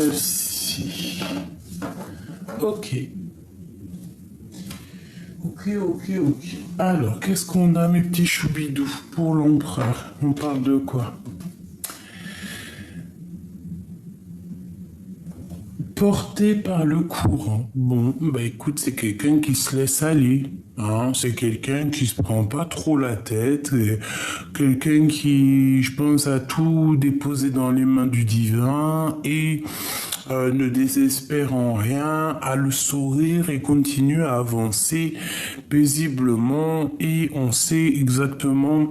celle-ci. Ok. Ok. Alors, qu'est-ce qu'on a, mes petits choubidous, pour l'empereur? On parle de quoi? Porté par le courant. Bon, bah écoute, c'est quelqu'un qui se laisse aller. Hein, c'est quelqu'un qui se prend pas trop la tête. Quelqu'un qui, je pense, a tout déposé dans les mains du divin et ne désespère en rien, a le sourire et continue à avancer paisiblement. Et on sait exactement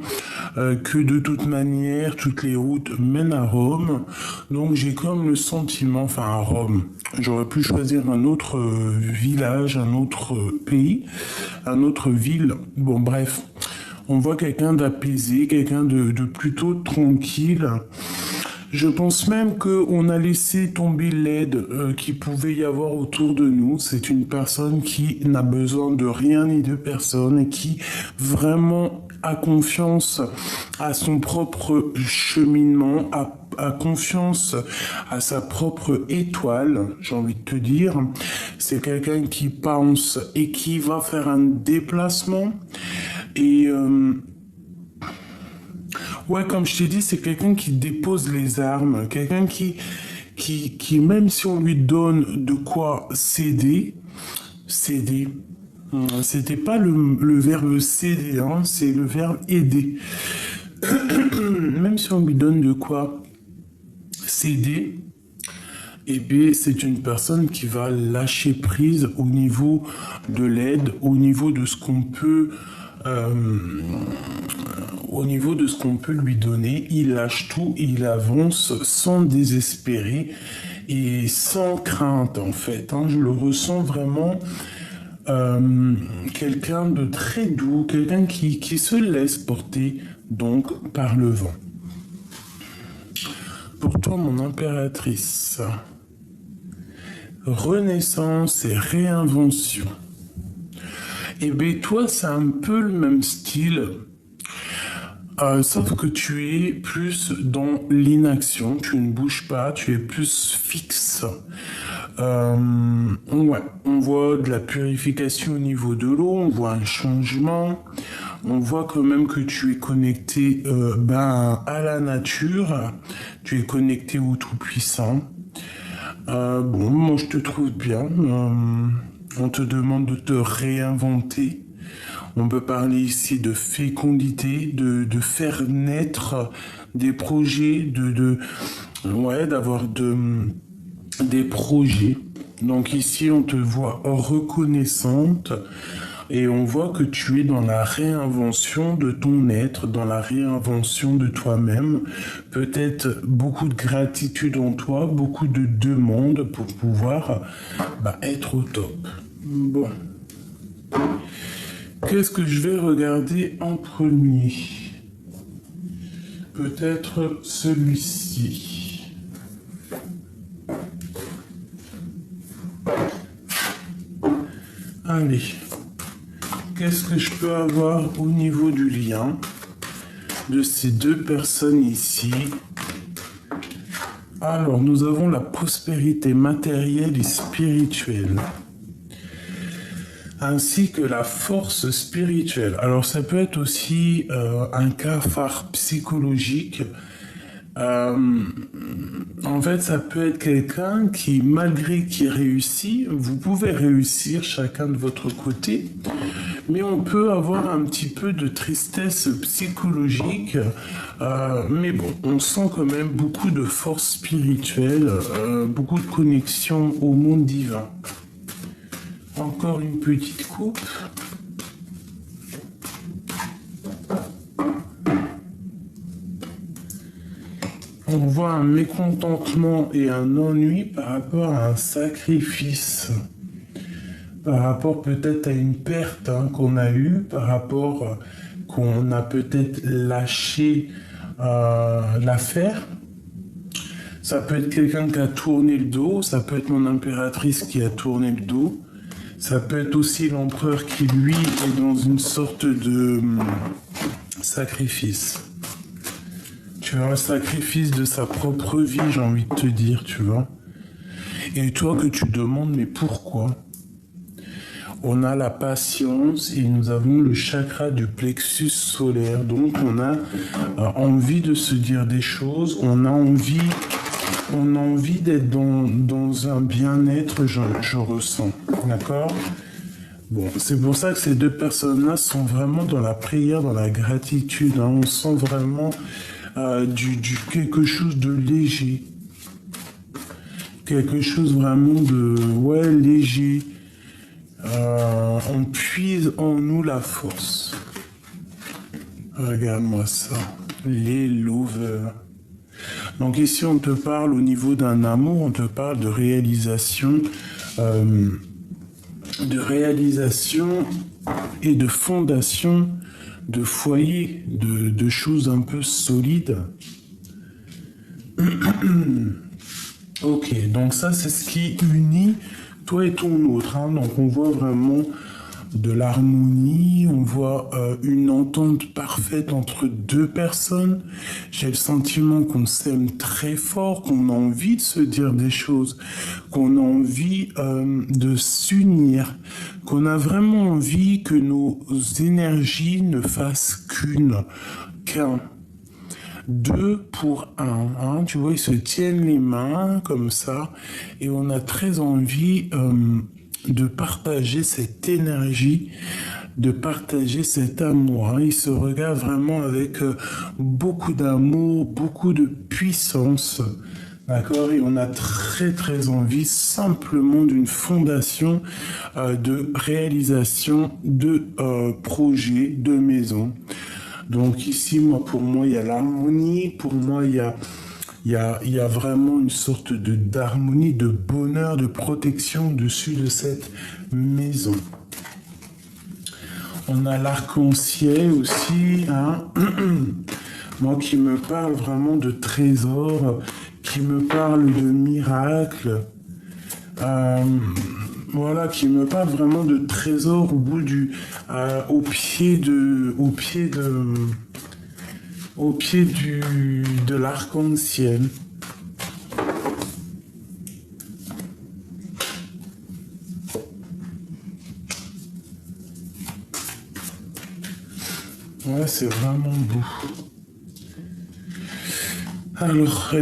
que de toute manière, toutes les routes mènent à Rome. Donc j'ai comme le sentiment, enfin à Rome, j'aurais pu choisir un autre village, un autre pays, un autre ville. Bon bref, on voit quelqu'un d'apaisé, quelqu'un de plutôt tranquille. Je pense même qu'on a laissé tomber l'aide qu'il pouvait y avoir autour de nous. C'est une personne qui n'a besoin de rien ni de personne et qui vraiment a confiance à son propre cheminement, a confiance à sa propre étoile, j'ai envie de te dire. C'est quelqu'un qui pense et qui va faire un déplacement. Et ouais, comme je t'ai dit, c'est quelqu'un qui dépose les armes, quelqu'un qui, même si on lui donne de quoi céder, c'était pas le verbe céder, hein, c'est le verbe aider. Même si on lui donne de quoi céder, eh bien, c'est une personne qui va lâcher prise au niveau de l'aide, au niveau de ce qu'on peut lui donner. Il lâche tout, il avance sans désespérer et sans crainte en fait. Hein. Je le ressens vraiment quelqu'un de très doux, quelqu'un qui se laisse porter donc par le vent. Pour toi, mon impératrice, renaissance et réinvention. Eh bien, toi, c'est un peu le même style, sauf que tu es plus dans l'inaction, tu ne bouges pas, tu es plus fixe. Ouais, on voit de la purification au niveau de l'eau, on voit un changement, on voit quand même que tu es connecté à la nature, tu es connecté au Tout-Puissant. Bon, moi je te trouve bien. On te demande de te réinventer. On peut parler ici de fécondité, de faire naître des projets, d'avoir des projets. Donc ici, on te voit reconnaissante et on voit que tu es dans la réinvention de ton être, dans la réinvention de toi-même. Peut-être beaucoup de gratitude en toi, beaucoup de demandes pour pouvoir être au top. Bon. Qu'est-ce que je vais regarder en premier? Peut-être celui-ci. Allez. Qu'est-ce que je peux avoir au niveau du lien de ces deux personnes ici? Alors, nous avons la prospérité matérielle et spirituelle, ainsi que la force spirituelle. Alors, ça peut être aussi un cafard psychologique. En fait, ça peut être quelqu'un qui, malgré qu'il réussit, vous pouvez réussir chacun de votre côté, mais on peut avoir un petit peu de tristesse psychologique. Mais bon, on sent quand même beaucoup de force spirituelle, beaucoup de connexion au monde divin. Encore une petite coupe. On voit un mécontentement et un ennui par rapport à un sacrifice, par rapport peut-être à une perte qu'on a eue, par rapport qu'on a peut-être lâché l'affaire. Ça peut être quelqu'un qui a tourné le dos, ça peut être mon impératrice qui a tourné le dos, ça peut être aussi l'empereur qui, lui, est dans une sorte de sacrifice. Tu vois, un sacrifice de sa propre vie, j'ai envie de te dire, tu vois. Et toi que tu demandes, mais pourquoi? On a la patience et nous avons le chakra du plexus solaire. Donc on a envie de se dire des choses, on a envie d'être dans un bien-être, je ressens. D'accord? Bon, c'est pour ça que ces deux personnes-là sont vraiment dans la prière, dans la gratitude. Hein. On sent vraiment quelque chose de léger. Quelque chose vraiment de léger. On puise en nous la force. Regarde-moi ça. Les lovers. Donc ici, on te parle au niveau d'un amour, on te parle de réalisation et de fondation, de foyer, de choses un peu solides. Ok, donc ça, c'est ce qui unit toi et ton autre. Hein. Donc on voit vraiment de l'harmonie, on voit une entente parfaite entre deux personnes. J'ai le sentiment qu'on s'aime très fort, qu'on a envie de se dire des choses, qu'on a envie de s'unir, qu'on a vraiment envie que nos énergies ne fassent qu'un. Deux pour un, hein, tu vois, ils se tiennent les mains comme ça, et on a très envie de partager cette énergie, de partager cet amour. Hein. Ils se regardent vraiment avec beaucoup d'amour, beaucoup de puissance, d'accord? Et on a très très envie simplement d'une fondation de réalisation de projets, de maisons. Donc ici, pour moi, il y a l'harmonie. Pour moi, il y a vraiment une sorte d'harmonie, de bonheur, de protection au-dessus de cette maison. On a l'arc-en-ciel aussi, hein. Moi qui me parle vraiment de trésors, qui me parle de miracles. Voilà, qui me parle vraiment de trésors au pied de l'arc-en-ciel. Ouais, c'est vraiment beau. Alors,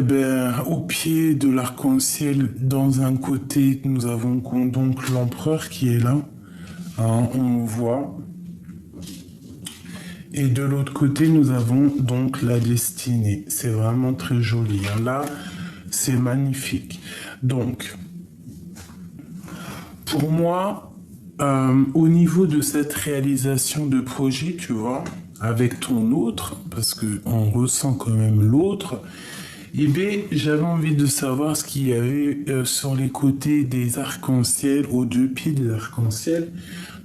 au pied de l'arc-en-ciel, dans un côté, nous avons donc l'empereur qui est là, hein, on voit. Et de l'autre côté, nous avons donc la destinée. C'est vraiment très joli. Hein. Là, c'est magnifique. Donc, pour moi, au niveau de cette réalisation de projet, tu vois, avec ton autre, parce qu'on ressent quand même l'autre, j'avais envie de savoir ce qu'il y avait sur les côtés des arcs-en-ciel, aux deux pieds des arcs-en-ciel.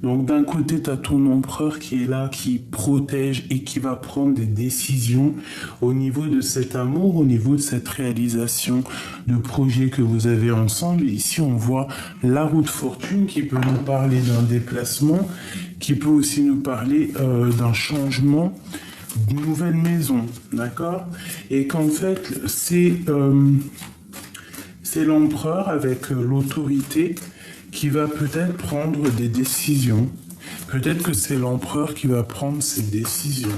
Donc d'un côté, tu as ton empereur qui est là, qui protège et qui va prendre des décisions au niveau de cet amour, au niveau de cette réalisation de projet que vous avez ensemble. Ici, on voit la roue de fortune qui peut nous parler d'un déplacement, qui peut aussi nous parler d'un changement, d'une nouvelle maison, d'accord? Et qu'en fait, c'est l'empereur avec l'autorité qui va peut-être prendre des décisions. Peut-être que c'est l'empereur qui va prendre ces décisions.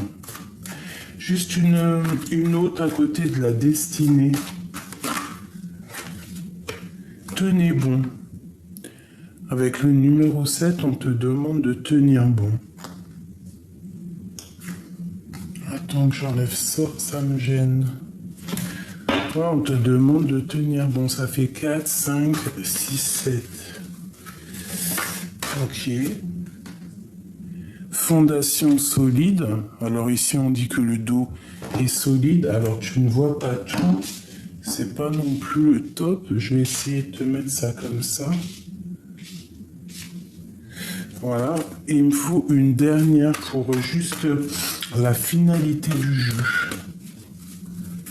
Juste une autre à côté de la destinée. Tenez bon. Avec le numéro 7, on te demande de tenir bon. Attends que j'enlève ça, ça me gêne. Toi, on te demande de tenir bon. Ça fait 4, 5, 6, 7. Ok. Fondation solide. Alors ici, on dit que le dos est solide. Alors tu ne vois pas tout. C'est pas non plus le top. Je vais essayer de te mettre ça comme ça. Voilà. Et il me faut une dernière pour juste la finalité du jeu.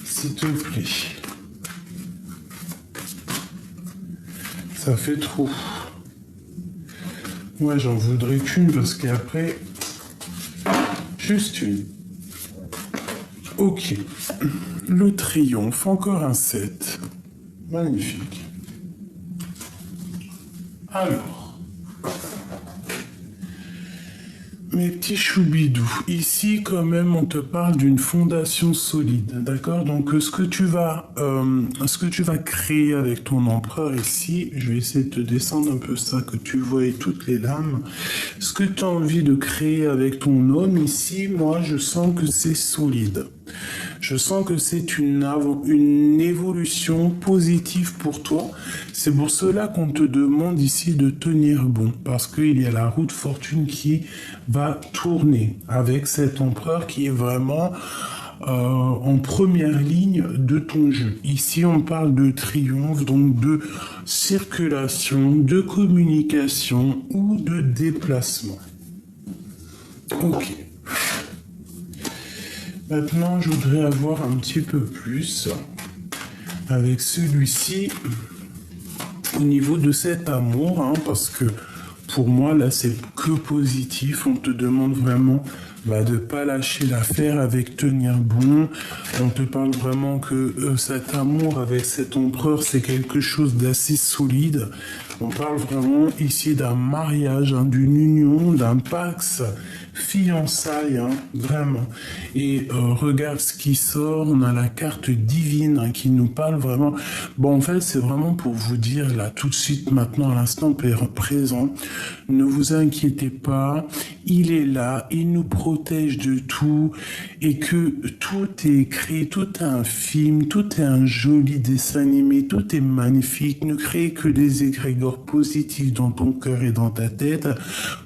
S'il te plaît. Ça fait trop. Ouais, j'en voudrais qu'une parce qu'après, juste une. Ok. Le triomphe, encore un 7. Magnifique. Alors, mes petits choubidous, ici quand même on te parle d'une fondation solide, d'accord? Donc ce que tu vas créer avec ton empereur ici, je vais essayer de te descendre un peu ça, que tu vois toutes les lames. Ce que tu as envie de créer avec ton homme ici, moi je sens que c'est solide. Je sens que c'est une évolution positive pour toi. C'est pour cela qu'on te demande ici de tenir bon, parce qu'il y a la roue de fortune qui va tourner avec cet empereur qui est vraiment en première ligne de ton jeu. Ici, on parle de triomphe, donc de circulation, de communication ou de déplacement. Ok. Maintenant, je voudrais avoir un petit peu plus avec celui-ci au niveau de cet amour, hein, parce que pour moi, là, c'est que positif. On te demande vraiment de ne pas lâcher l'affaire avec tenir bon. On te parle vraiment que cet amour avec cet empereur, c'est quelque chose d'assez solide. On parle vraiment ici d'un mariage, hein, d'une union, d'un pax, fiançailles, hein, vraiment. Et regarde ce qui sort, on a la carte divine, hein, qui nous parle vraiment. Bon, en fait, c'est vraiment pour vous dire, là, tout de suite, maintenant, à l'instant présent, ne vous inquiétez pas, il est là, il nous protège de tout, et que tout est écrit, tout est un film, tout est un joli dessin animé, tout est magnifique. Ne créez que des égrégores positifs dans ton cœur et dans ta tête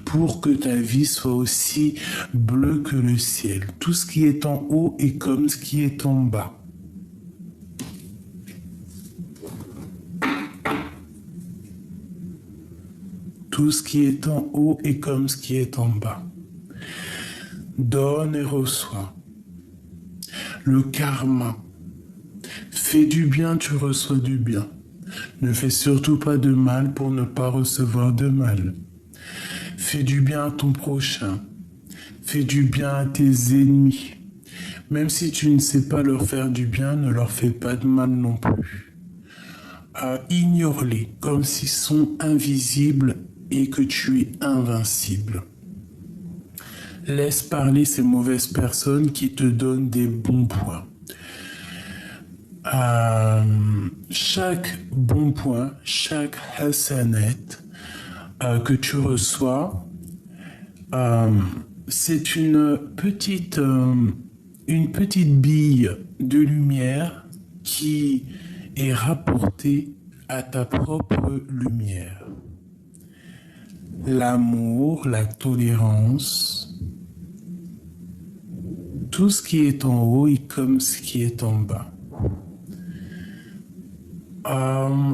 pour que ta vie soit aussi bleue que le ciel. Tout ce qui est en haut est comme ce qui est en bas. Tout ce qui est en haut est comme ce qui est en bas. Donne et reçois. Le karma. Fais du bien, tu reçois du bien. Ne fais surtout pas de mal pour ne pas recevoir de mal. Fais du bien à ton prochain. Fais du bien à tes ennemis. Même si tu ne sais pas leur faire du bien, ne leur fais pas de mal non plus. Ignore-les comme s'ils sont invisibles et que tu es invincible. Laisse parler ces mauvaises personnes qui te donnent des bons points. Chaque bon point, chaque hasanet que tu reçois, c'est une petite bille de lumière qui est rapportée à ta propre lumière. L'amour, la tolérance, tout ce qui est en haut est comme ce qui est en bas.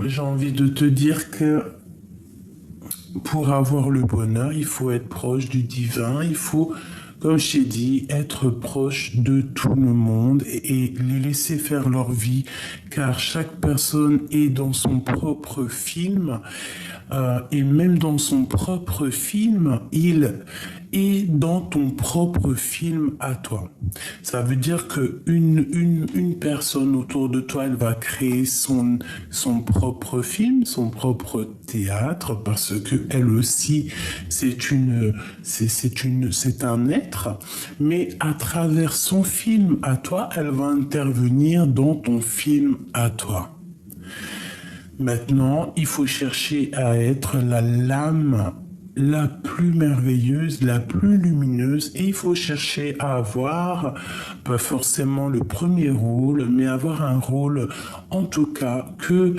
J'ai envie de te dire que pour avoir le bonheur, il faut être proche du divin, il faut, comme je t'ai dit, être proche de tout le monde et les laisser faire leur vie, car chaque personne est dans son propre film, et même dans son propre film, il est dans ton propre film à toi. Ça veut dire que une personne autour de toi, elle va créer son propre film, son propre théâtre, parce que elle aussi, c'est un être, mais à travers son film à toi, elle va intervenir dans ton film à toi. Maintenant, il faut chercher à être la lame la plus merveilleuse, la plus lumineuse, et il faut chercher à avoir, pas forcément le premier rôle, mais avoir un rôle, en tout cas, que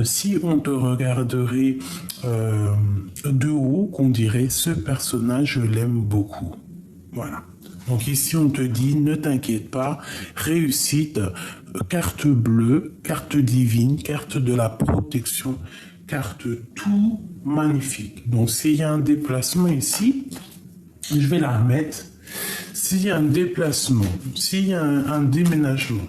si on te regarderait de haut, qu'on dirait, ce personnage, je l'aime beaucoup. Voilà. Donc ici, on te dit, ne t'inquiète pas, réussite, carte bleue, carte divine, carte de la protection, carte tout magnifique. Donc s'il y a un déplacement ici, je vais la remettre. S'il y a un déplacement, s'il y a un déménagement,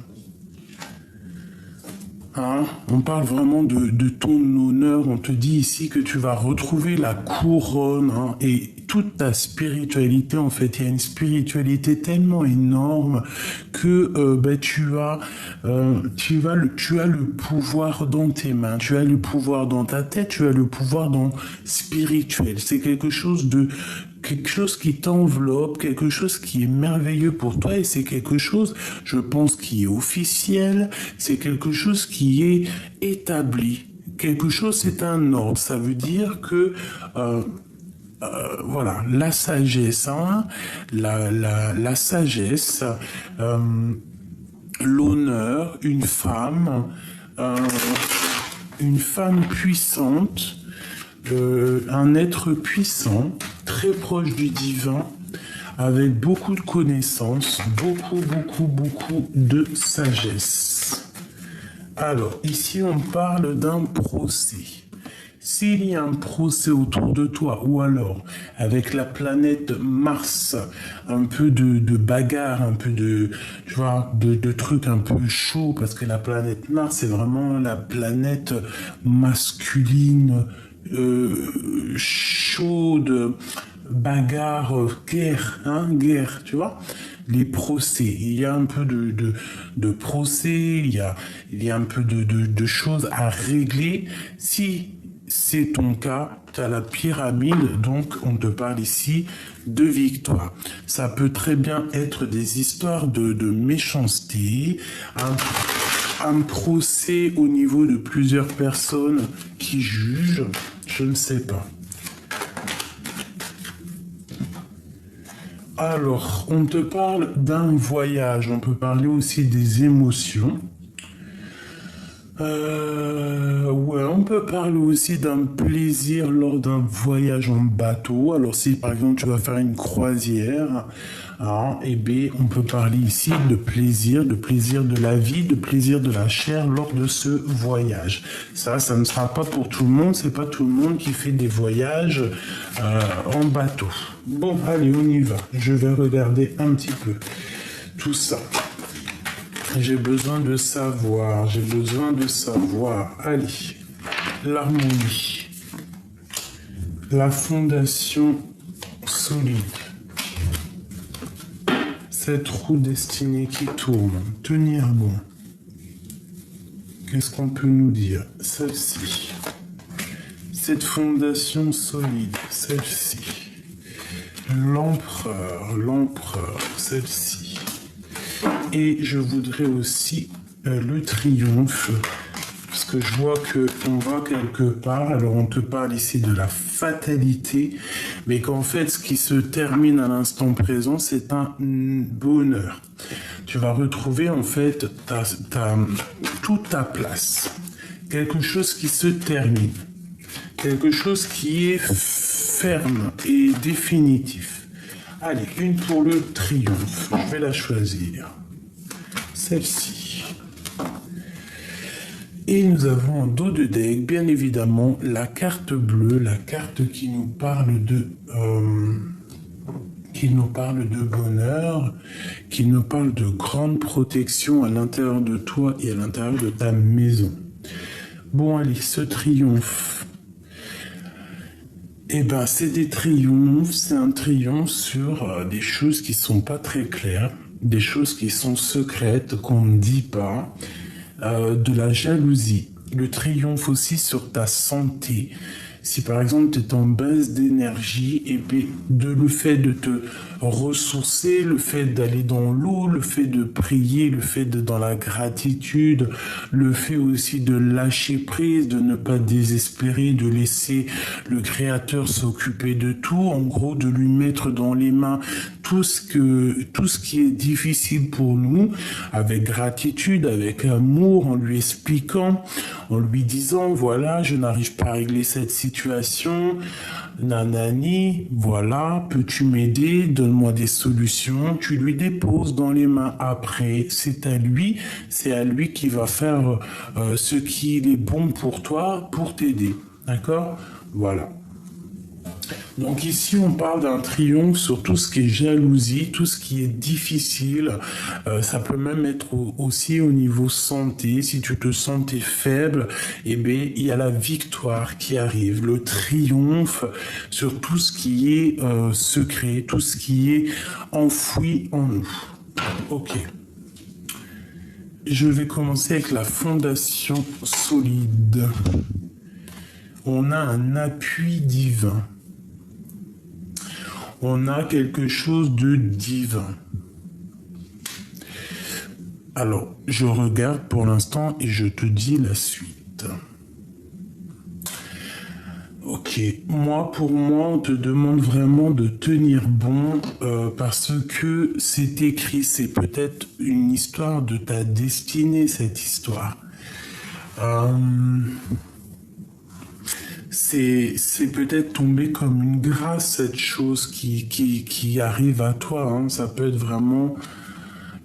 Hein, on parle vraiment de ton honneur. On te dit ici que tu vas retrouver la couronne, hein, et toute ta spiritualité. En fait, il y a une spiritualité tellement énorme que tu as le pouvoir dans tes mains, tu as le pouvoir dans ta tête, tu as le pouvoir dans spirituel. C'est quelque chose qui t'enveloppe, quelque chose qui est merveilleux pour toi, et c'est quelque chose, je pense, qui est officiel, c'est quelque chose qui est établi. Quelque chose, c'est un ordre. Ça veut dire que voilà, la sagesse, hein, la sagesse, euh, l'honneur, euh, une femme puissante, un être puissant, très proche du divin, avec beaucoup de connaissances, beaucoup de sagesse. Alors, ici, on parle d'un procès. S'il y a un procès autour de toi, ou alors avec la planète Mars, un peu de bagarre, un peu tu vois, de trucs un peu chauds, parce que la planète Mars, c'est vraiment la planète masculine, chaude, bagarre, guerre, tu vois. Les procès, il y a un peu de procès, il y a un peu de choses à régler. Si c'est ton cas, tu as la pyramide, donc on te parle ici de victoire. Ça peut très bien être des histoires de méchanceté, un procès au niveau de plusieurs personnes qui jugent, je ne sais pas. Alors, on te parle d'un voyage, on peut parler aussi des émotions. Ouais, on peut parler aussi d'un plaisir lors d'un voyage en bateau. Alors si par exemple tu vas faire une croisière, hein, eh bien, on peut parler ici de plaisir de la vie, de plaisir de la chair lors de ce voyage. Ça ne sera pas pour tout le monde, c'est pas tout le monde qui fait des voyages en bateau. Bon, allez, on y va. Je vais regarder un petit peu tout ça. J'ai besoin de savoir. Allez, l'harmonie, la fondation solide, cette roue destinée qui tourne, tenir bon. Qu'est-ce qu'on peut nous dire? Celle-ci, cette fondation solide, celle-ci, l'empereur, celle-ci. Et je voudrais aussi le triomphe, parce que je vois qu'on va quelque part. Alors on te parle ici de la fatalité, mais qu'en fait ce qui se termine à l'instant présent, c'est un bonheur. Tu vas retrouver en fait toute ta place, quelque chose qui se termine, quelque chose qui est ferme et définitif. Allez, une pour le triomphe, je vais la choisir. Celle-ci. Et nous avons en dos de deck, bien évidemment, la carte bleue, la carte qui nous parle de bonheur, qui nous parle de grande protection à l'intérieur de toi et à l'intérieur de ta maison. Bon, allez, ce triomphe. Eh ben, c'est un triomphe sur des choses qui sont pas très claires, des choses qui sont secrètes, qu'on ne dit pas, de la jalousie. Le triomphe aussi sur ta santé. Si par exemple tu es en baisse d'énergie, et bien le fait de te ressourcer, le fait d'aller dans l'eau, le fait de prier, le fait de dans la gratitude, le fait aussi de lâcher prise, de ne pas désespérer, de laisser le Créateur s'occuper de tout, en gros de lui mettre dans les mains tout ce qui est difficile pour nous, avec gratitude, avec amour, en lui expliquant, en lui disant, voilà, je n'arrive pas à régler cette situation, nanani, voilà, peux-tu m'aider, donne-moi des solutions, tu lui déposes dans les mains. Après, c'est à lui qui va faire ce qui est bon pour toi, pour t'aider, d'accord? Voilà. Donc ici, on parle d'un triomphe sur tout ce qui est jalousie, tout ce qui est difficile. Ça peut même être aussi au niveau santé. Si tu te sentais faible, eh bien, il y a la victoire qui arrive, le triomphe sur tout ce qui est secret, tout ce qui est enfoui en nous. Ok. Je vais commencer avec la fondation solide. On a un appui divin. On a quelque chose de divin. Alors, je regarde pour l'instant et je te dis la suite. Ok, pour moi, on te demande vraiment de tenir bon parce que c'est écrit, c'est peut-être une histoire de ta destinée, cette histoire. C'est peut-être tombé comme une grâce, cette chose qui arrive à toi. Hein. Ça peut être vraiment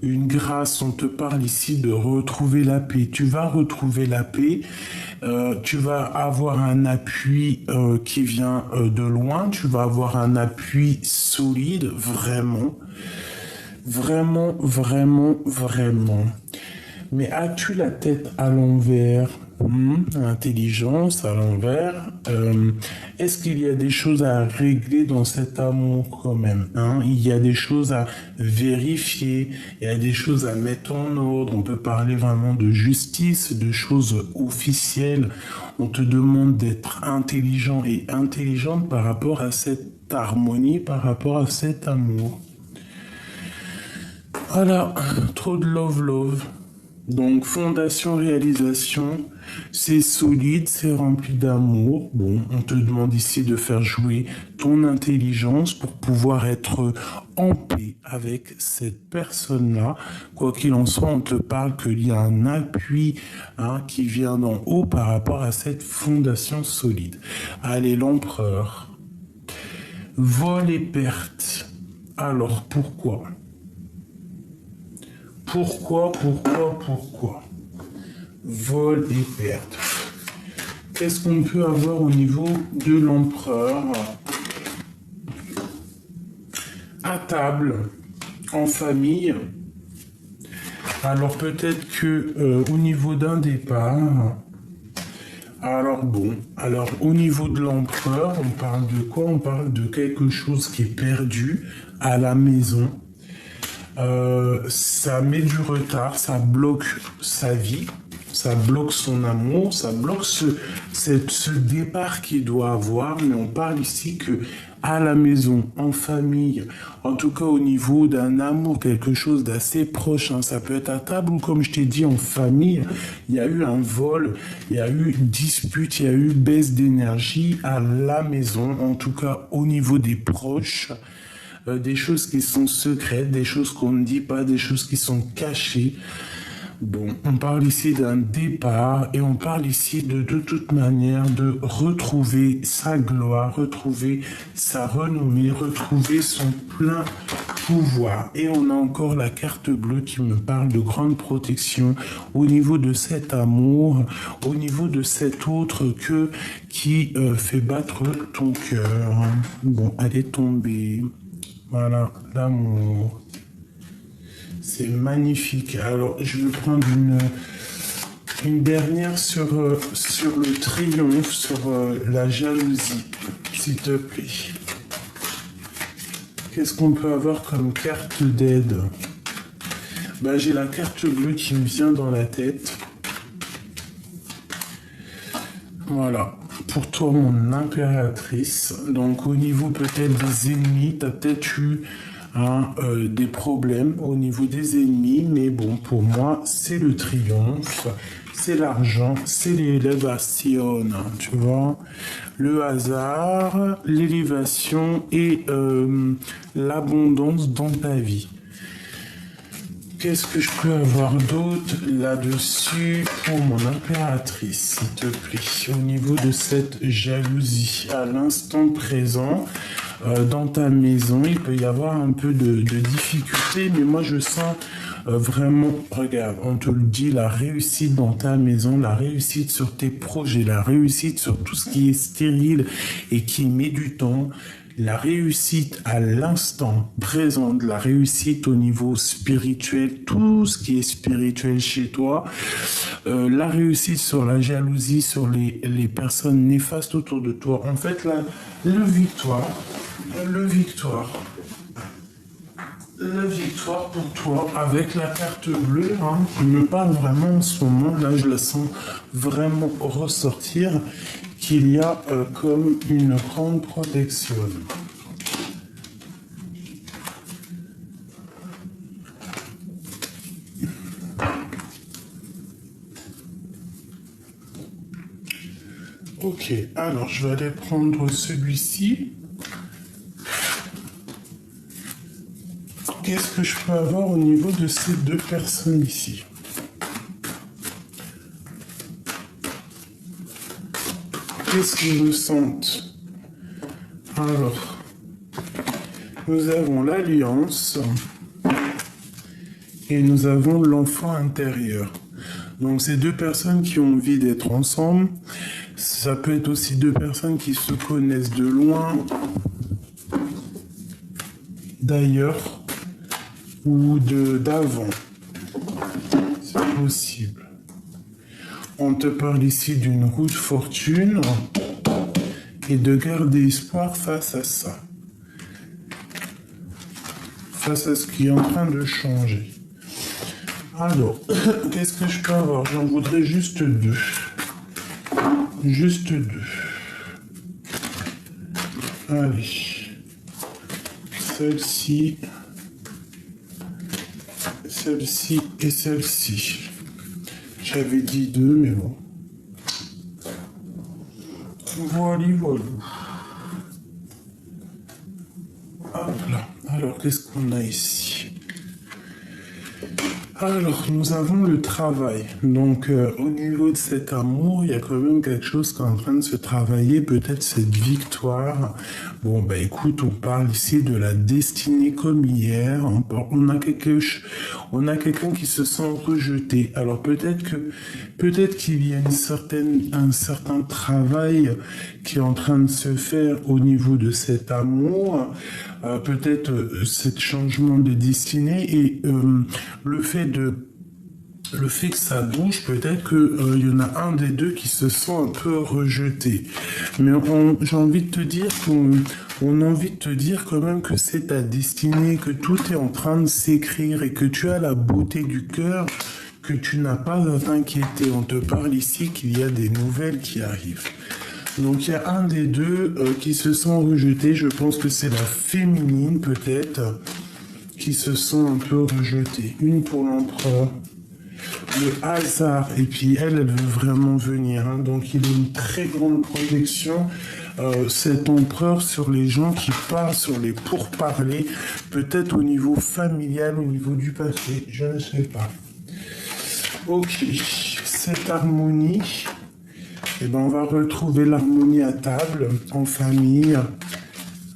une grâce. On te parle ici de retrouver la paix. Tu vas retrouver la paix. Tu vas avoir un appui qui vient de loin. Tu vas avoir un appui solide, vraiment. Vraiment, vraiment, vraiment. Mais as-tu la tête à l'envers? Intelligence à l'envers. Est-ce qu'il y a des choses à régler dans cet amour quand même, hein? Il y a des choses à vérifier, il y a des choses à mettre en ordre. On peut parler vraiment de justice, de choses officielles. On te demande d'être intelligent et intelligente par rapport à cette harmonie, par rapport à cet amour. Voilà, trop de love. Donc, fondation, réalisation, c'est solide, c'est rempli d'amour. Bon, on te demande ici de faire jouer ton intelligence pour pouvoir être en paix avec cette personne-là. Quoi qu'il en soit, on te parle qu'il y a un appui qui vient d'en haut par rapport à cette fondation solide. Allez, l'empereur. Vol et perte. Alors, pourquoi ? Pourquoi Vol et perte. Qu'est-ce qu'on peut avoir au niveau de l'empereur? À table, en famille. Alors peut-être que au niveau d'un départ. Alors au niveau de l'empereur, on parle de quoi? On parle de quelque chose qui est perdu à la maison. Ça met du retard, ça bloque sa vie, ça bloque son amour, ça bloque ce départ qu'il doit avoir. Mais on parle ici que à la maison, en famille, en tout cas au niveau d'un amour, quelque chose d'assez proche, hein. Ça peut être à table ou comme je t'ai dit en famille, il y a eu un vol, il y a eu une dispute, il y a eu baisse d'énergie à la maison, en tout cas au niveau des proches. Des choses qui sont secrètes, des choses qu'on ne dit pas, des choses qui sont cachées. Bon, on parle ici d'un départ et on parle ici de toute manière de retrouver sa gloire, retrouver sa renommée, retrouver son plein pouvoir. Et on a encore la carte bleue qui me parle de grande protection au niveau de cet amour, au niveau de cet autre qui fait battre ton cœur. Bon, elle est tombée. Voilà, l'amour. C'est magnifique. Alors, je vais prendre une dernière sur le triomphe, sur la jalousie, s'il te plaît. Qu'est-ce qu'on peut avoir comme carte d'aide? J'ai la carte bleue qui me vient dans la tête. Voilà. Pour toi, mon impératrice. Donc, au niveau peut-être des ennemis, tu as peut-être eu des problèmes au niveau des ennemis. Mais bon, pour moi, c'est le triomphe, c'est l'argent, c'est l'élévation. Tu vois, le hasard, l'élévation et l'abondance dans ta vie. Qu'est-ce que je peux avoir d'autre là-dessus pour mon impératrice, s'il te plaît, au niveau de cette jalousie à l'instant présent, dans ta maison, il peut y avoir un peu de difficulté, mais moi je sens Vraiment, regarde, on te le dit, la réussite dans ta maison, la réussite sur tes projets, la réussite sur tout ce qui est stérile et qui met du temps, la réussite à l'instant présent, la réussite au niveau spirituel, tout ce qui est spirituel chez toi, la réussite sur la jalousie, sur les personnes néfastes autour de toi. En fait, le victoire, le victoire. La victoire pour toi avec la carte bleue, hein, qui me parle vraiment en ce moment, là je la sens vraiment ressortir, qu'il y a comme une grande protection. Ok, alors je vais aller prendre celui-ci. Qu'est-ce que je peux avoir au niveau de ces deux personnes ici? Qu'est-ce qu'ils me sentent? Alors, nous avons l'alliance et nous avons l'enfant intérieur. Donc, c'est deux personnes qui ont envie d'être ensemble. Ça peut être aussi deux personnes qui se connaissent de loin, d'ailleurs, ou d'avant. C'est possible. On te parle ici d'une roue de fortune et de garder espoir face à ça. Face à ce qui est en train de changer. Alors, qu'est-ce que je peux avoir? J'en voudrais juste deux. Juste deux. Allez. Celle-ci. Celle-ci et celle-ci. J'avais dit deux, mais bon. Voilà, voilà. Hop là. Alors, qu'est-ce qu'on a ici? Alors, nous avons le travail. Donc, au niveau de cet amour, il y a quand même quelque chose qui est en train de se travailler, peut-être cette victoire. Bon, bah écoute, on parle ici de la destinée comme hier. On a quelqu'un qui se sent rejeté. Alors, peut-être qu'il y a un certain travail qui est en train de se faire au niveau de cet amour. Peut-être ce changement de destinée et le fait que ça bouge, peut-être qu'il y en a un des deux qui se sent un peu rejeté. Mais j'ai envie de te dire on a envie de te dire quand même que c'est ta destinée, que tout est en train de s'écrire et que tu as la beauté du cœur, que tu n'as pas à t'inquiéter. On te parle ici qu'il y a des nouvelles qui arrivent. Donc il y a un des deux qui se sent rejeté. Je pense que c'est la féminine peut-être qui se sent un peu rejetée. Une pour l'empereur. Le hasard. Et puis elle veut vraiment venir. Hein. Donc il a une très grande protection. Cet empereur sur les gens qui parlent, sur les pourparlers. Peut-être au niveau familial, au niveau du passé. Je ne sais pas. Ok. Cette harmonie. Eh ben, on va retrouver l'harmonie à table, en famille.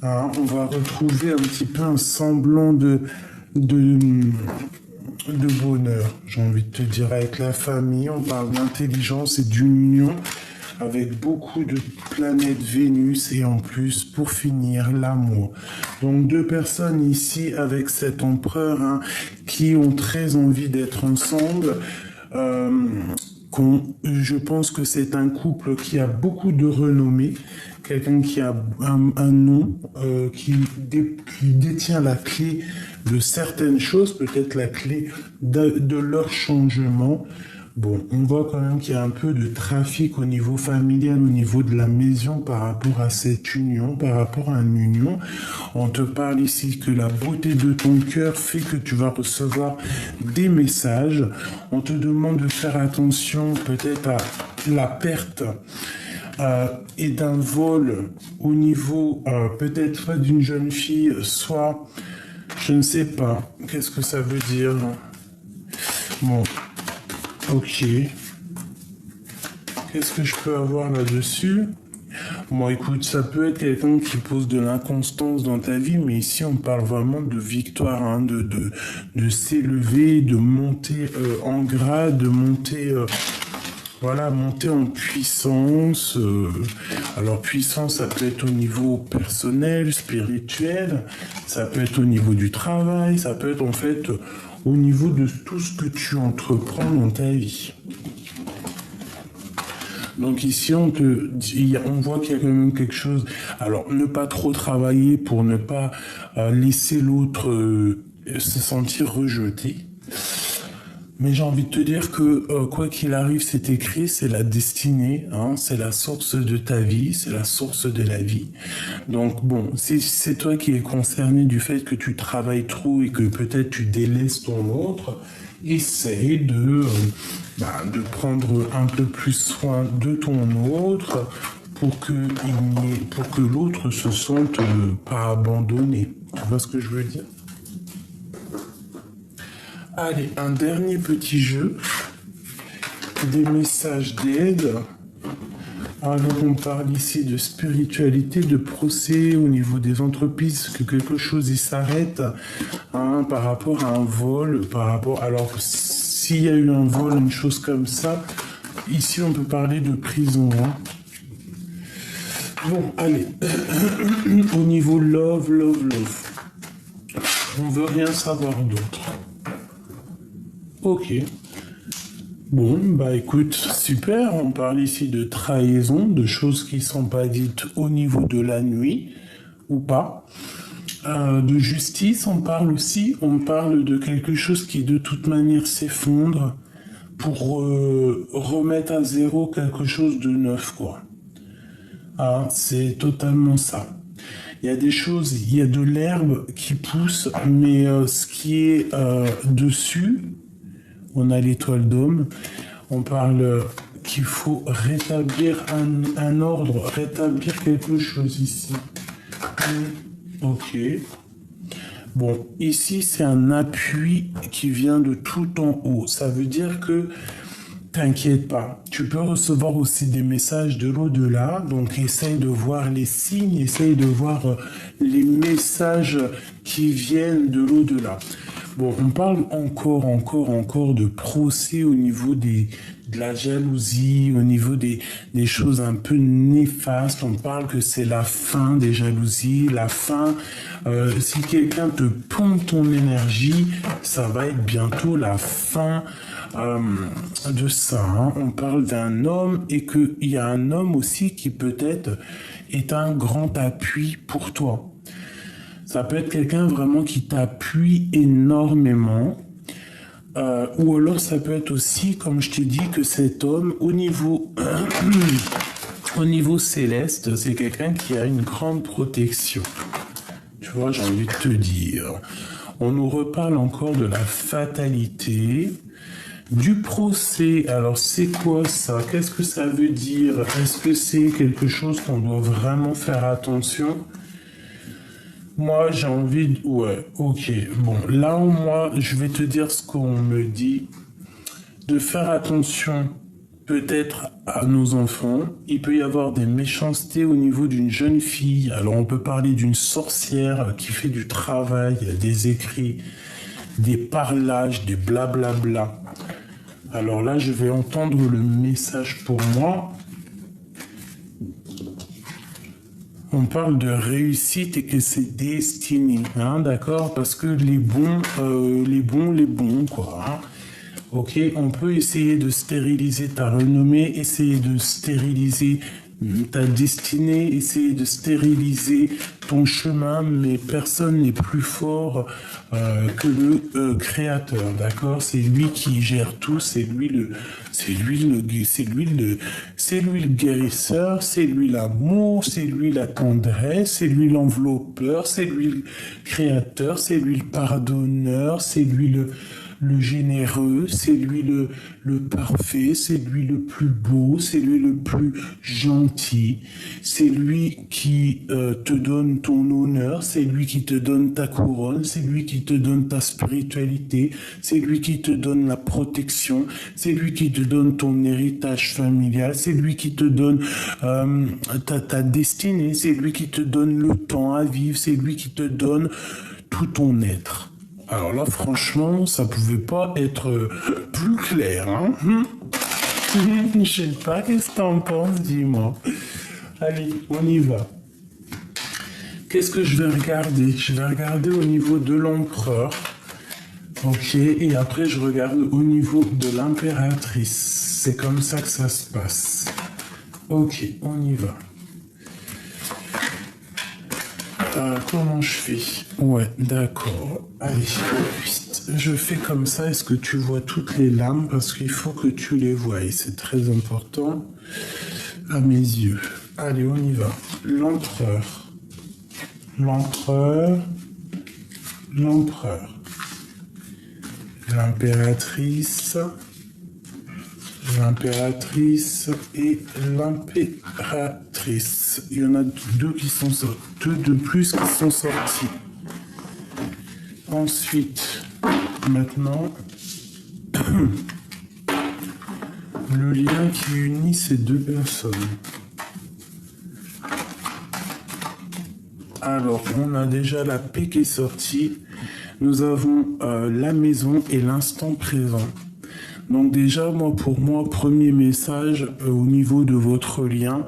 Hein, on va retrouver un petit peu un semblant de bonheur, j'ai envie de te dire, avec la famille. On parle d'intelligence et d'union avec beaucoup de planètes Vénus et en plus, pour finir, l'amour. Donc, deux personnes ici avec cet empereur hein, qui ont très envie d'être ensemble. Je pense que c'est un couple qui a beaucoup de renommée, quelqu'un qui a un nom, qui détient la clé de certaines choses, peut-être la clé de leur changement. Bon, on voit quand même qu'il y a un peu de trafic au niveau familial, au niveau de la maison par rapport à cette union, par rapport à une union. On te parle ici que la beauté de ton cœur fait que tu vas recevoir des messages. On te demande de faire attention peut-être à la perte et d'un vol au niveau peut-être soit d'une jeune fille, soit, je ne sais pas, qu'est-ce que ça veut dire? Bon. Ok. Qu'est-ce que je peux avoir là-dessus? Bon, écoute, ça peut être quelqu'un qui pose de l'inconstance dans ta vie, mais ici, on parle vraiment de victoire, hein, de s'élever, de monter en grade, de monter, voilà, monter en puissance. Alors, puissance, ça peut être au niveau personnel, spirituel, ça peut être au niveau du travail, ça peut être en fait au niveau de tout ce que tu entreprends dans ta vie. Donc ici, on voit qu'il y a quand même quelque chose. Alors, ne pas trop travailler pour ne pas laisser l'autre se sentir rejeté. Mais j'ai envie de te dire que quoi qu'il arrive, c'est écrit, c'est la destinée, hein, c'est la source de ta vie, c'est la source de la vie. Donc bon, si c'est toi qui es concerné du fait que tu travailles trop et que peut-être tu délaisses ton autre, essaye de prendre un peu plus soin de ton autre pour que l'autre se sente pas abandonné. Tu vois ce que je veux dire? Allez, un dernier petit jeu. Des messages d'aide. Alors, on parle ici de spiritualité, de procès au niveau des entreprises, que quelque chose y s'arrête, hein, par rapport à un vol, alors, s'il y a eu un vol, une chose comme ça, ici, on peut parler de prison, hein. Bon, allez. Au niveau love. On veut rien savoir d'autre. Ok. Bon, bah écoute, super, on parle ici de trahison, de choses qui sont pas dites au niveau de la nuit, ou pas. De justice, on parle de quelque chose qui de toute manière s'effondre pour remettre à zéro quelque chose de neuf, quoi. Ah, c'est totalement ça. Il y a des choses, il y a de l'herbe qui pousse, mais ce qui est dessus, on a l'étoile d'Homme. On parle qu'il faut rétablir un ordre, rétablir quelque chose ici. Ok. Bon, ici, c'est un appui qui vient de tout en haut. Ça veut dire que t'inquiète pas. Tu peux recevoir aussi des messages de l'au-delà. Donc, essaye de voir les signes, essaye de voir les messages qui viennent de l'au-delà. Bon, on parle encore de procès au niveau de la jalousie, au niveau des choses un peu néfastes. On parle que c'est la fin des jalousies, la fin. Si quelqu'un te pompe ton énergie, ça va être bientôt la fin de ça. Hein. On parle d'un homme et qu'il y a un homme aussi qui peut-être est un grand appui pour toi. Ça peut être quelqu'un vraiment qui t'appuie énormément. Ou alors ça peut être aussi, comme je t'ai dit, que cet homme, au niveau céleste, c'est quelqu'un qui a une grande protection. Tu vois, j'ai envie de te dire. On nous reparle encore de la fatalité, du procès. Alors c'est quoi ça? Qu'est-ce que ça veut dire? Est-ce que c'est quelque chose qu'on doit vraiment faire attention? Moi, j'ai envie de... Ouais, ok. Bon, là, moi, je vais te dire ce qu'on me dit. De faire attention, peut-être, à nos enfants. Il peut y avoir des méchancetés au niveau d'une jeune fille. Alors, on peut parler d'une sorcière qui fait du travail, des écrits, des parlages, des blablabla. Alors là, je vais entendre le message pour moi. On parle de réussite et que c'est destiné, hein, d'accord? Parce que les bons, quoi. Hein. Ok, on peut essayer de stériliser ta renommée, essayer de stériliser ta destinée, essayer de stériliser ton chemin, mais personne n'est plus fort que le créateur, d'accord? C'est lui qui gère tout, c'est lui le guérisseur, c'est lui l'amour, c'est lui la tendresse, c'est lui l'enveloppeur, c'est lui le créateur, c'est lui le pardonneur, c'est lui le généreux, c'est lui le parfait, c'est lui le plus beau, c'est lui le plus gentil, c'est lui qui te donne ton honneur, c'est lui qui te donne ta couronne, c'est lui qui te donne ta spiritualité, c'est lui qui te donne la protection, c'est lui qui te donne ton héritage familial, c'est lui qui te donne ta destinée, c'est lui qui te donne le temps à vivre, c'est lui qui te donne tout ton être. Alors là, franchement, ça pouvait pas être plus clair, hein. Je sais pas, qu'est-ce que t'en penses, dis-moi. Allez, on y va. Qu'est-ce que je vais regarder? Je vais regarder au niveau de l'empereur. Ok, et après je regarde au niveau de l'impératrice. C'est comme ça que ça se passe. Ok, on y va. Comment je fais? Ouais, d'accord. Allez, vite. Je fais comme ça. Est-ce que tu vois toutes les lames? Parce qu'il faut que tu les voies. C'est très important à mes yeux. Allez, on y va. L'empereur. L'empereur. L'empereur. L'impératrice. L'impératrice et l'impératrice. Il y en a deux qui sont sortis. Deux de plus qui sont sortis. Ensuite, maintenant, le lien qui unit ces deux personnes. Alors, on a déjà la paix qui est sortie. Nous avons la maison et l'instant présent. Donc déjà, pour moi, premier message au niveau de votre lien,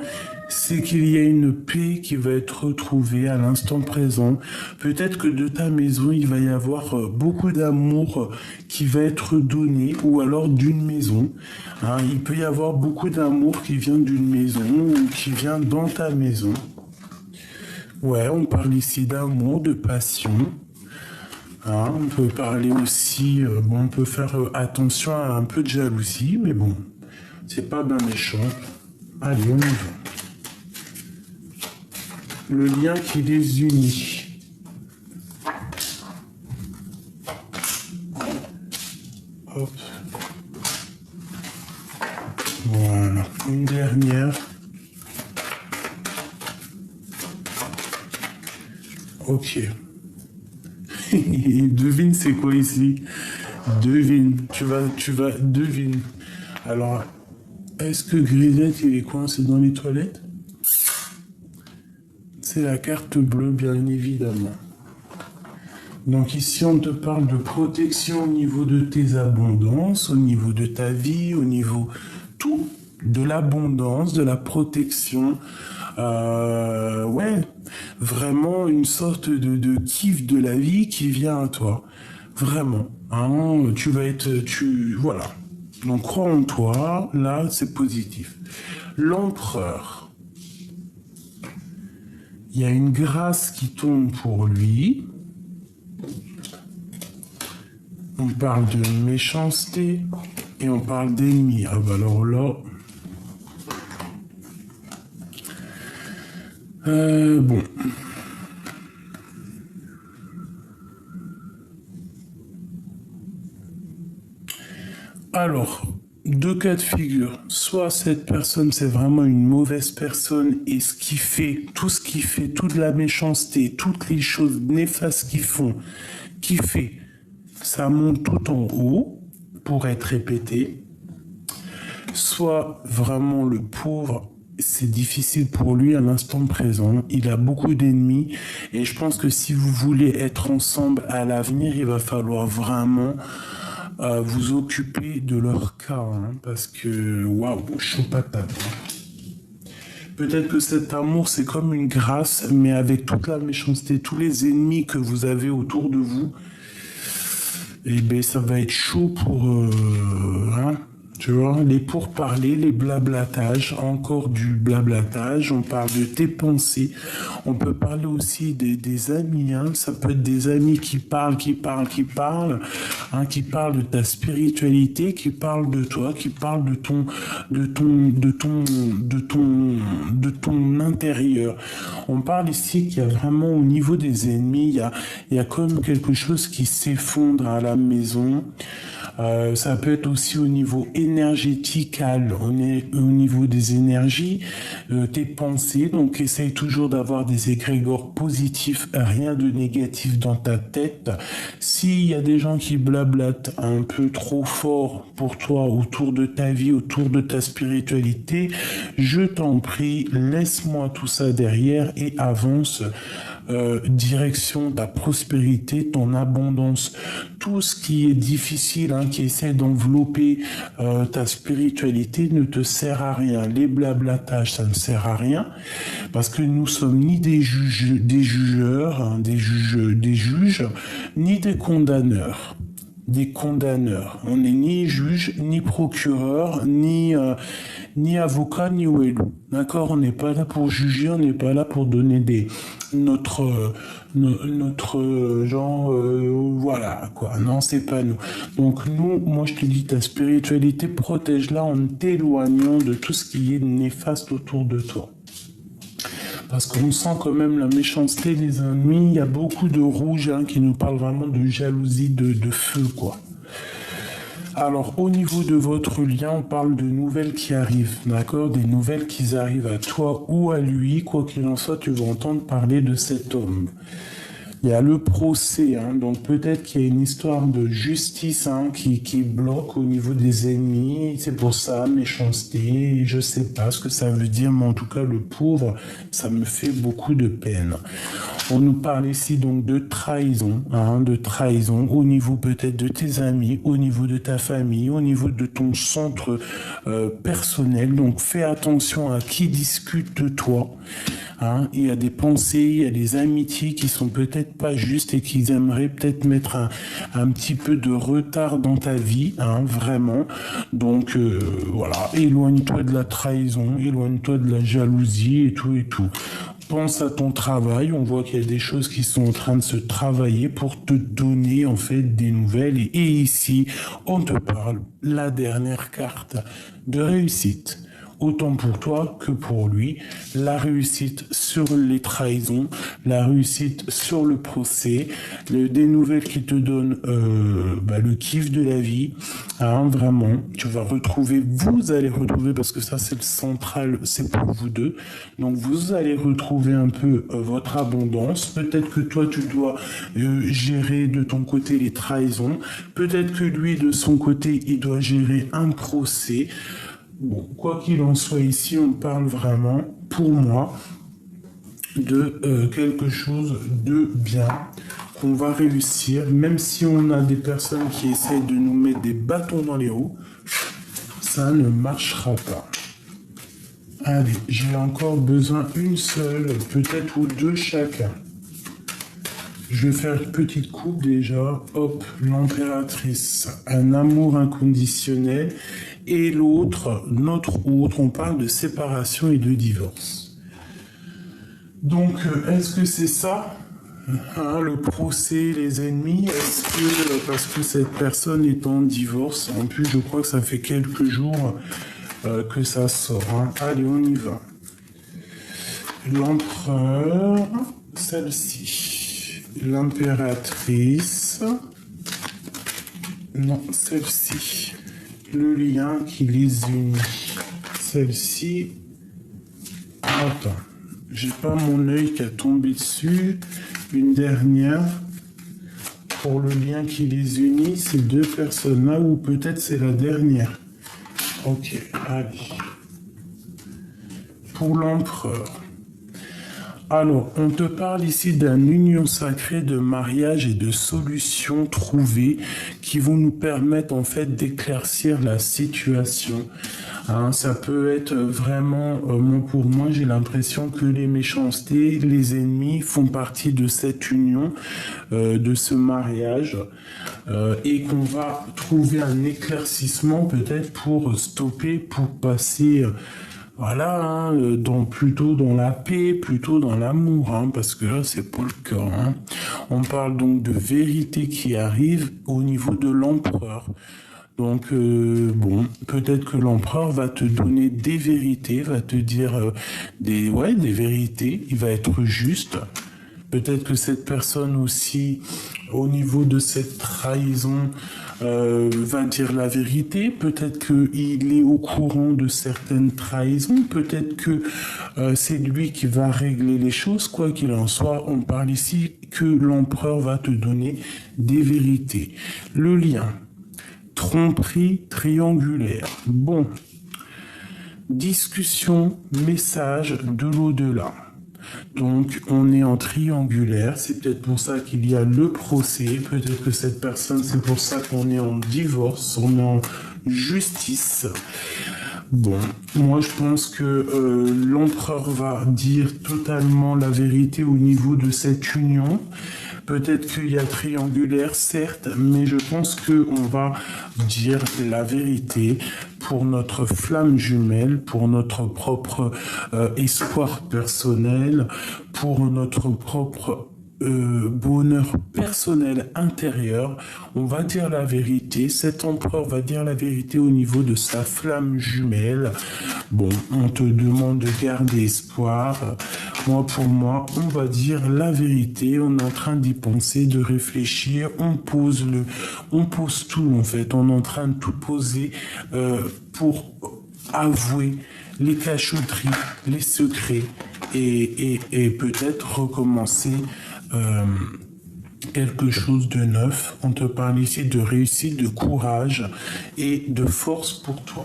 c'est qu'il y a une paix qui va être retrouvée à l'instant présent. Peut-être que de ta maison, il va y avoir beaucoup d'amour qui va être donné, ou alors d'une maison. Hein, il peut y avoir beaucoup d'amour qui vient d'une maison ou qui vient dans ta maison. Ouais, on parle ici d'amour, de passion. Hein, on peut parler aussi, on peut faire attention à un peu de jalousie, mais bon, c'est pas bien méchant. Allez, on y va. Le lien qui les unit. Hop. Voilà, une dernière. Ok. Devine c'est quoi ici? Devine, tu vas, devine. Alors, est-ce que Grisette il est coincé dans les toilettes? C'est la carte bleue, bien évidemment. Donc ici, on te parle de protection au niveau de tes abondances, au niveau de ta vie, au niveau tout, de l'abondance, de la protection. Ouais, vraiment une sorte de kiff de la vie qui vient à toi. Vraiment. Hein, tu vas être... Voilà. Donc crois en toi, là c'est positif. L'empereur. Il y a une grâce qui tombe pour lui. On parle de méchanceté et on parle d'ennemi. Ah bah alors là... bon. Alors, deux cas de figure. Soit cette personne, c'est vraiment une mauvaise personne et ce qui fait, tout ce qui fait, toute la méchanceté, toutes les choses néfastes qu'ils font, qui fait, ça monte tout en haut pour être répété. Soit vraiment le pauvre, c'est difficile pour lui à l'instant présent. Il a beaucoup d'ennemis et je pense que si vous voulez être ensemble à l'avenir, il va falloir vraiment vous occuper de leur cas, hein, parce que waouh, chaud patate. Hein. Peut-être que cet amour c'est comme une grâce, mais avec toute la méchanceté, tous les ennemis que vous avez autour de vous, et ben ça va être chaud pour, hein, Tu vois, les pourparlers, les blablatages, encore du blablatage, on parle de tes pensées, on peut parler aussi des amis, hein. Ça peut être des amis qui parlent, hein, qui parlent de ta spiritualité, qui parlent de toi, qui parlent de ton intérieur. On parle ici qu'il y a vraiment au niveau des ennemis, il y a comme quelque chose qui s'effondre à la maison. Ça peut être aussi au niveau énergétique, on est au niveau des énergies, tes pensées, donc essaye toujours d'avoir des égrégores positifs, rien de négatif dans ta tête. S'il y a des gens qui blablatent un peu trop fort pour toi autour de ta vie, autour de ta spiritualité, je t'en prie, laisse-moi tout ça derrière et avance. Direction ta prospérité, ton abondance, tout ce qui est difficile, hein, qui essaie d'envelopper ta spiritualité ne te sert à rien. Les blablatages, ça ne sert à rien parce que nous sommes ni des jugeurs, hein, des juges, ni des condamneurs. Des condamneurs. On n'est ni juge, ni procureur, ni avocat, ni ouelou. D'accord? On n'est pas là pour juger, on n'est pas là pour donner notre genre, voilà, quoi. Non, c'est pas nous. Donc, moi, je te dis, ta spiritualité, protège-la en t'éloignant de tout ce qui est néfaste autour de toi. Parce qu'on sent quand même la méchanceté des ennemis. Il y a beaucoup de rouge, hein, qui nous parlent vraiment de jalousie, de feu, quoi. Alors, au niveau de votre lien, on parle de nouvelles qui arrivent, d'accord? Des nouvelles qui arrivent à toi ou à lui. Quoi qu'il en soit, tu vas entendre parler de cet homme. Il y a le procès, hein, donc peut-être qu'il y a une histoire de justice, hein, qui bloque au niveau des ennemis. C'est pour ça, méchanceté, je sais pas ce que ça veut dire, mais en tout cas, le pauvre, ça me fait beaucoup de peine. On nous parle ici donc de trahison, hein, au niveau peut-être de tes amis, au niveau de ta famille, au niveau de ton centre personnel. Donc fais attention à qui discute de toi. Hein. Il y a des pensées, il y a des amitiés qui sont peut-être pas justes et qui aimeraient peut-être mettre un petit peu de retard dans ta vie, hein, vraiment. Donc voilà, éloigne-toi de la trahison, éloigne-toi de la jalousie et tout et tout. Pense à ton travail, on voit qu'il y a des choses qui sont en train de se travailler pour te donner en fait des nouvelles. Et ici, on te parle la dernière carte de réussite. Autant pour toi que pour lui, la réussite sur les trahisons, la réussite sur le procès, des nouvelles qui te donnent le kiff de la vie, hein, vraiment, vous allez retrouver, parce que ça c'est le central, c'est pour vous deux, donc vous allez retrouver un peu votre abondance, peut-être que toi tu dois gérer de ton côté les trahisons, peut-être que lui de son côté il doit gérer un procès. Bon, quoi qu'il en soit, ici, on parle vraiment, pour moi, de quelque chose de bien, qu'on va réussir, même si on a des personnes qui essayent de nous mettre des bâtons dans les roues, ça ne marchera pas. Allez, j'ai encore besoin une seule, peut-être ou deux chacun. Je vais faire une petite coupe déjà. Hop, l'impératrice, un amour inconditionnel. Et l'autre, notre autre, on parle de séparation et de divorce. Donc, est-ce que c'est ça, hein, le procès, les ennemis? Est-ce que, parce que cette personne est en divorce, en plus je crois que ça fait quelques jours que ça sort. Hein. Allez, on y va. L'empereur, celle-ci. L'impératrice, non, celle-ci. Le lien qui les unit. Celle-ci. Attends. J'ai pas mon œil qui a tombé dessus. Une dernière. Pour le lien qui les unit, ces deux personnes-là, ou peut-être c'est la dernière. Ok, allez. Pour l'empereur. Alors, on te parle ici d'une union sacrée de mariage et de solutions trouvées qui vont nous permettre en fait d'éclaircir la situation. Hein, ça peut être vraiment, pour moi, j'ai l'impression que les méchancetés, les ennemis font partie de cette union, de ce mariage, et qu'on va trouver un éclaircissement peut-être pour stopper, pour passer. Voilà, hein, plutôt dans la paix, plutôt dans l'amour, hein, parce que là, c'est pas le cas. Hein. On parle donc de vérité qui arrive au niveau de l'empereur. Donc, bon, peut-être que l'empereur va te donner des vérités, va te dire des vérités, il va être juste. Peut-être que cette personne aussi, au niveau de cette trahison, va dire la vérité. Peut-être qu'il est au courant de certaines trahisons. Peut-être que c'est lui qui va régler les choses. Quoi qu'il en soit, on parle ici que l'empereur va te donner des vérités. Le lien. Tromperie triangulaire. Bon. Discussion, message de l'au-delà. Donc, on est en triangulaire. C'est peut-être pour ça qu'il y a le procès. Peut-être que cette personne, c'est pour ça qu'on est en divorce, on est en justice. Bon, moi je pense que l'empereur va dire totalement la vérité au niveau de cette union. Peut-être qu'il y a triangulaire, certes, mais je pense qu'on va dire la vérité pour notre flamme jumelle, pour notre propre espoir personnel, pour notre propre bonheur personnel intérieur. On va dire la vérité. Cet empereur va dire la vérité au niveau de sa flamme jumelle. Bon, on te demande de garder espoir. Moi, pour moi, on va dire la vérité. On est en train d'y penser, de réfléchir. On pose tout, en fait. On est en train de tout poser pour avouer les cachotteries, les secrets et peut-être recommencer quelque chose de neuf. On te parle ici de réussite, de courage et de force pour toi.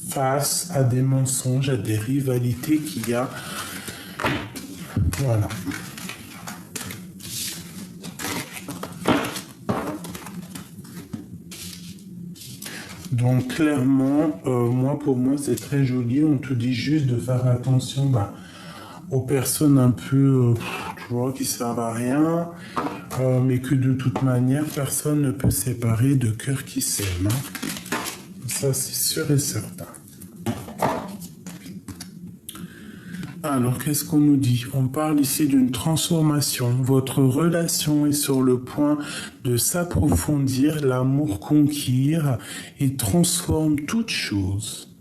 Face à des mensonges, à des rivalités qu'il y a. Voilà. Donc clairement, pour moi, c'est très joli. On te dit juste de faire attention aux personnes un peu, tu vois, qui servent à rien, mais que de toute manière, personne ne peut séparer de cœurs qui s'aiment. Hein. Ça, c'est sûr et certain. Alors, qu'est-ce qu'on nous dit? On parle ici d'une transformation. Votre relation est sur le point de s'approfondir. L'amour conquiert et transforme toute chose.